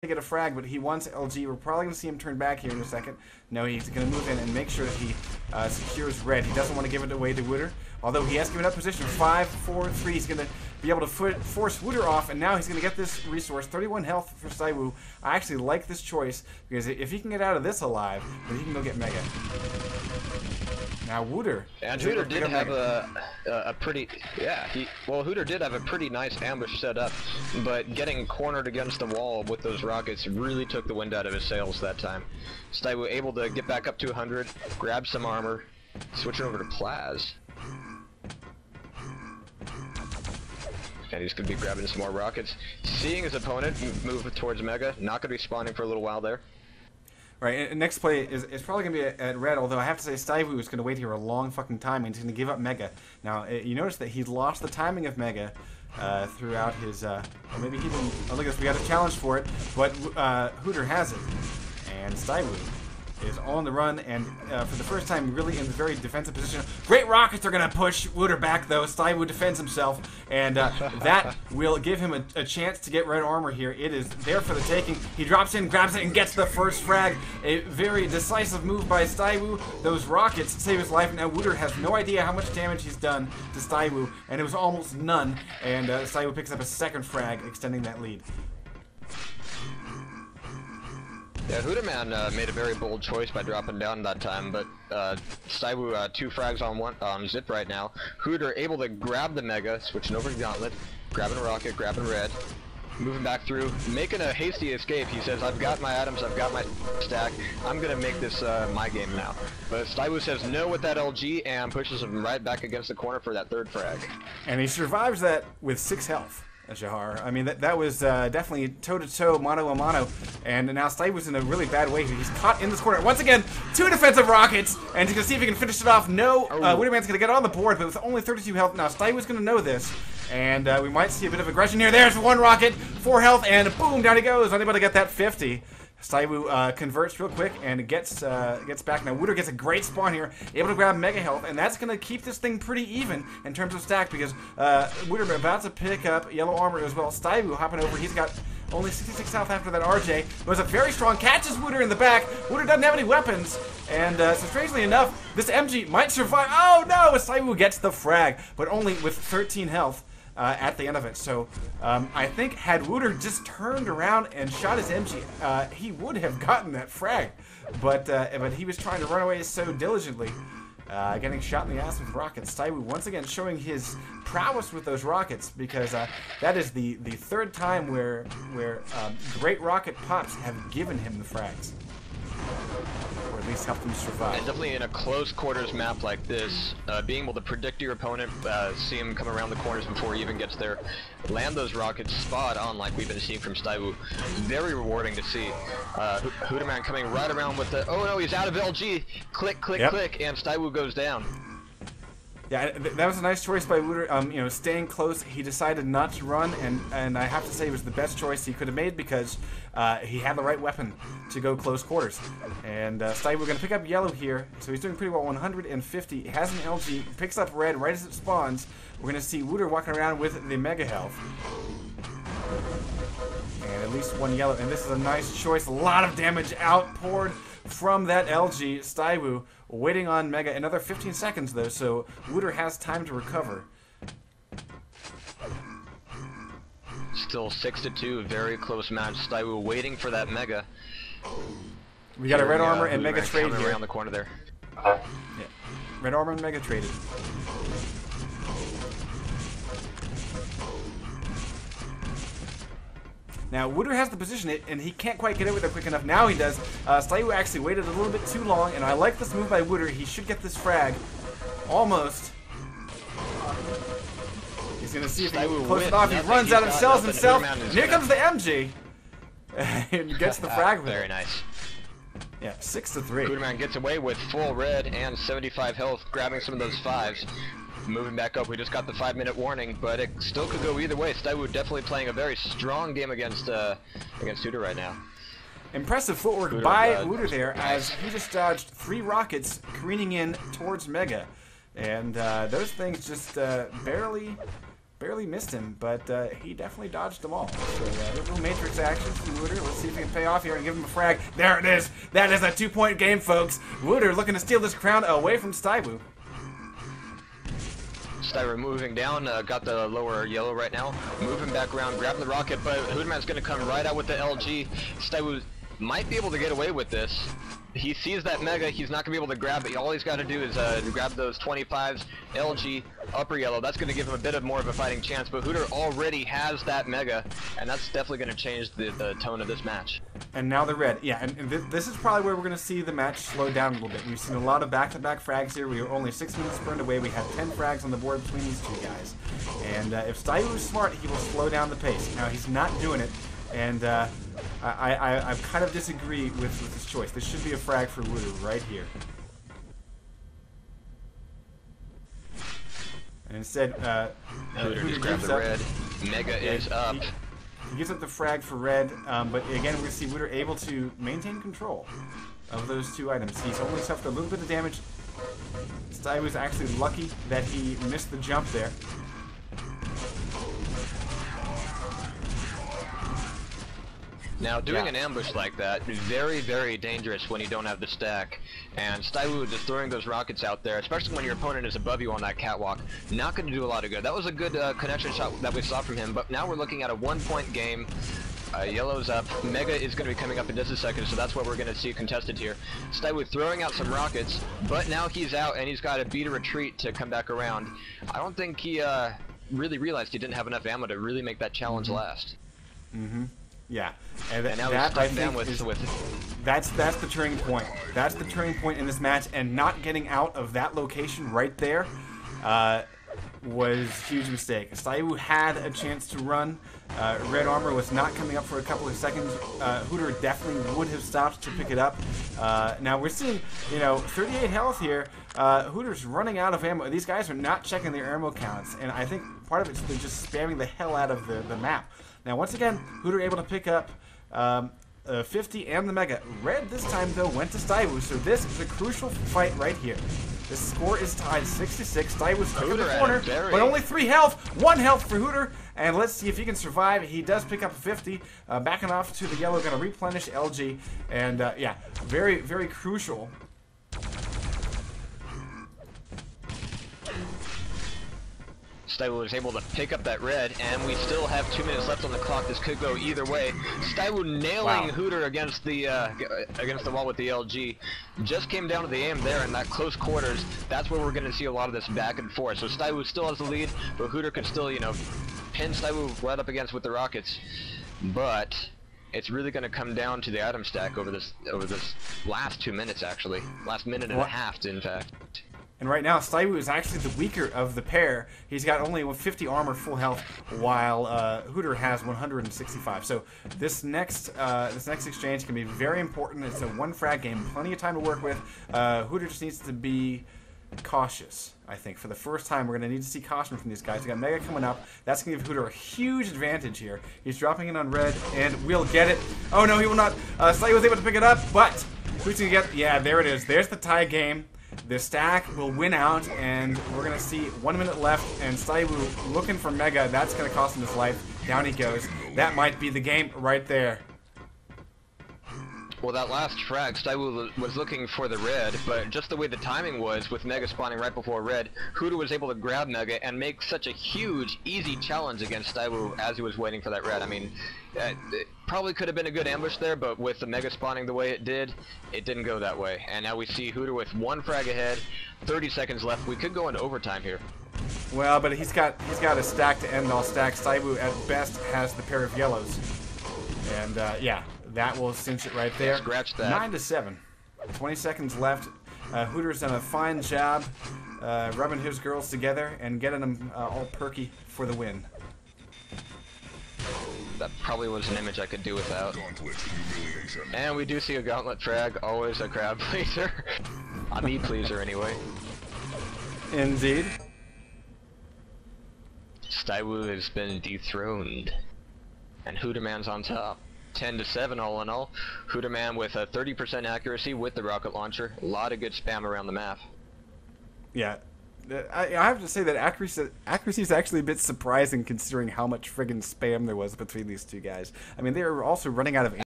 to get a frag, but he wants LG. We're probably going to see him turn back here in a second. No, he's going to move in and make sure that he secures red. He doesn't want to give it away to Wooder, although he has given up position. 5, 4, 3. He's going to be able to force Wooder off, and now he's going to get this resource. 31 health for Saiwu. I actually like this choice, because if he can get out of this alive, then he can go get Mega. Now Wooder. And Hooter did have a pretty, Hooter did have a pretty nice ambush set up, but getting cornered against the wall with those rockets really took the wind out of his sails that time. Saiwu able to get back up to 100, grab some armor, switching over to Plaz. And he's going to be grabbing some more rockets. Seeing his opponent move towards Mega, not going to be spawning for a little while there. Right, and next play is probably going to be at red, although I have to say Saiwu is going to wait here a long fucking time, and he's going to give up Mega. Now, you notice that he lost the timing of Mega throughout his, or maybe he didn't, oh look at this, we got a challenge for it, but Hooter has it, and Saiwu is on the run, and for the first time really in a very defensive position. Great rockets are going to push Wooder back, though. Saiwu defends himself, and that will give him a chance to get red armor here. It is there for the taking. He drops in, grabs it, and gets the first frag. A very decisive move by Saiwu. Those rockets save his life. Now Wooder has no idea how much damage he's done to Saiwu, and it was almost none, and Saiwu picks up a second frag, extending that lead. Yeah, Hooterman made a very bold choice by dropping down that time, but Saiwu 2 frags on Zip right now. Hooter able to grab the Mega, switching over to Gauntlet, grabbing a rocket, grabbing red, moving back through, making a hasty escape. He says, I've got my items, I've got my stack, I'm gonna make this my game now. But Saiwu says no with that LG and pushes him right back against the corner for that 3rd frag. And he survives that with 6 health. Jahar. I mean, that was definitely toe-to-toe, mano-a-mano, and now Saiwu's in a really bad way. He's caught in this corner. Once again, 2 defensive rockets, and he's going to see if he can finish it off. No, Wooderman's going to get on the board, but with only 32 health. Now, Saiwu's going to know this, and we might see a bit of aggression here. There's 1 rocket, 4 health, and boom, down he goes. Unable to get that 50. Saiwu converts real quick and gets back. Now Wooder gets a great spawn here, able to grab Mega Health, and that's going to keep this thing pretty even in terms of stack, because Wooder about to pick up yellow armor as well. Saiwu hopping over, he's got only 66 health after that RJ. It was a very strong, catches Wooder in the back. Wooder doesn't have any weapons, and so strangely enough, this MG might survive. Oh no, Saiwu gets the frag, but only with 13 health. At the end of it. So I think had Wooder just turned around and shot his MG, he would have gotten that frag. But he was trying to run away so diligently, getting shot in the ass with rockets. Saiwu once again showing his prowess with those rockets, because that is the 3rd time where great rocket pops have given him the frags. Or at least help them survive. And definitely in a close quarters map like this, being able to predict your opponent, see him come around the corners before he even gets there, land those rockets spot on like we've been seeing from Saiwu, very rewarding to see. Hooterman coming right around with the, oh no, he's out of LG, click, click, click, and Saiwu goes down. Yeah, that was a nice choice by Wooder. You know, staying close, he decided not to run, and I have to say it was the best choice he could have made, because he had the right weapon to go close quarters. And Saiwu going to pick up yellow here, so he's doing pretty well. 150, has an LG, picks up red right as it spawns. We're going to see Wooder walking around with the Mega Health. And at least 1 yellow, and this is a nice choice. A lot of damage outpoured from that LG. Saiwu waiting on Mega. Another 15 seconds though, so Wooder has time to recover. Still 6-2, very close match. Saiwu waiting for that Mega. We got a red armor and Mega trade here. Around the corner there. Yeah, red armor and Mega traded. Now, Wooder has the position, and he can't quite get over there quick enough. Now he does. Saiwu actually waited a little bit too long, and I like this move by Wooder. He should get this frag. Almost. He's going to see if he can close it off. He runs out and sells himself. And here comes the MG. And gets the frag with it. Very nice. Yeah, 6-3. Hooterman gets away with full red and 75 health, grabbing some of those 5s. Moving back up, we just got the 5-minute warning, but it still could go either way. Saiwu definitely playing a very strong game against Hooter right now. Impressive footwork by Wooder there, as he just dodged 3 rockets careening in towards Mega. And those things just barely barely missed him, but he definitely dodged them all. So little Matrix actions from Wooter. Let's see if he can pay off here and give him a frag. There it is. That is a 2-point game, folks. Wooter looking to steal this crown away from StyWoo. StyWoo moving down, got the lower yellow right now. Moving back around, grabbing the rocket, but Hooterman's going to come right out with the LG. StyWoo might be able to get away with this. He sees that Mega, he's not going to be able to grab it. All he's got to do is grab those 25s, LG, upper yellow. That's going to give him a bit of more of a fighting chance, but Hooter already has that Mega, and that's definitely going to change the tone of this match. And now the red. Yeah, and this is probably where we're going to see the match slow down a little bit. We've seen a lot of back-to-back frags here. We were only 6 minutes burned away. We had 10 frags on the board between these two guys. And if StyWoo is smart, he will slow down the pace. Now, he's not doing it, and I kind of disagree with this choice. This should be a frag for Wooter right here. And instead, Hooter just grabbed the red. Mega is up. He gives up the frag for red, but again, we're going to see Wooter able to maintain control of those two items. He's only suffered a little bit of damage. StyWoo was actually lucky that he missed the jump there. Now, doing an ambush like that is very, very dangerous when you don't have the stack. And StyWoo just throwing those rockets out there, especially when your opponent is above you on that catwalk, not going to do a lot of good. That was a good connection shot that we saw from him, but now we're looking at a 1-point game. Yellow's up. Mega is going to be coming up in just a second, so that's what we're going to see contested here. StyWoo throwing out some rockets, but now he's out and he's got to beat a retreat to come back around. I don't think he really realized he didn't have enough ammo to really make that challenge last. Yeah, and now that I he's stuck think down that's the turning point. That's the turning point in this match, and not getting out of that location right there was a huge mistake. StyWoo had a chance to run. Red armor was not coming up for a couple of seconds. Hooter definitely would have stopped to pick it up. Now we're seeing, 38 health here. Hooter's running out of ammo. These guys are not checking their ammo counts, and I think part of it's they're just spamming the hell out of the map. Now, once again, Hooter able to pick up 50 and the Mega. Red this time, though, went to StyWoo, so this is a crucial fight right here. The score is tied 6-6. StyWoo stuck in the corner, but only 3 health. 1 health for Hooter, and let's see if he can survive. He does pick up 50, backing off to the yellow, going to replenish LG, and yeah, very, very crucial. StyWoo was able to pick up that red, and we still have 2 minutes left on the clock. This could go either way. StyWoo nailing Hooter against the wall with the LG. Just came down to the aim there in that close quarters. That's where we're going to see a lot of this back and forth. So StyWoo still has the lead, but Hooter could still, pin StyWoo right up against with the rockets. But it's really going to come down to the item stack over this last 2 minutes, actually. Last minute and a half, in fact. And right now, StyWoo is actually the weaker of the pair. He's got only 50 armor, full health, while Hooter has 165. So this next exchange can be very important. It's a 1-frag game, plenty of time to work with. Hooter just needs to be cautious, I think. For the first time, we're going to need to see caution from these guys. We got Mega coming up. That's going to give Hooter a huge advantage here. He's dropping in on red, and we'll get it. Oh, no, he will not. StyWoo was able to pick it up, but who's going to get... Yeah, there it is. There's the tie game. The stack will win out, and we're going to see 1 minute left, and StyWoo looking for Mega. That's going to cost him his life. Down he goes. That might be the game right there. Well, that last frag, StyWoo was looking for the red, but just the way the timing was, with Mega spawning right before red, Hooter was able to grab Mega and make such a huge, easy challenge against StyWoo as he was waiting for that red. I mean, it probably could have been a good ambush there, but with the Mega spawning the way it didn't go that way. And now we see Hooter with 1 frag ahead, 30 seconds left. We could go into overtime here. Well, but he's got a stack to end all stacks. StyWoo at best has the pair of yellows, and yeah. That will cinch it right there. Scratch that. 9-7. 20 seconds left. Hooter's done a fine job rubbing his girls together and getting them all perky for the win. That probably was an image I could do without. And we do see a gauntlet frag, always a crowd pleaser. A me pleaser anyway. Indeed. StyWoo has been dethroned. And Hooterman's on top. 10-7 all in all. Hooterman with a 30% accuracy with the rocket launcher. A lot of good spam around the map. Yeah. I have to say that accuracy is actually a bit surprising considering how much friggin' spam there was between these two guys. I mean, they were also running out of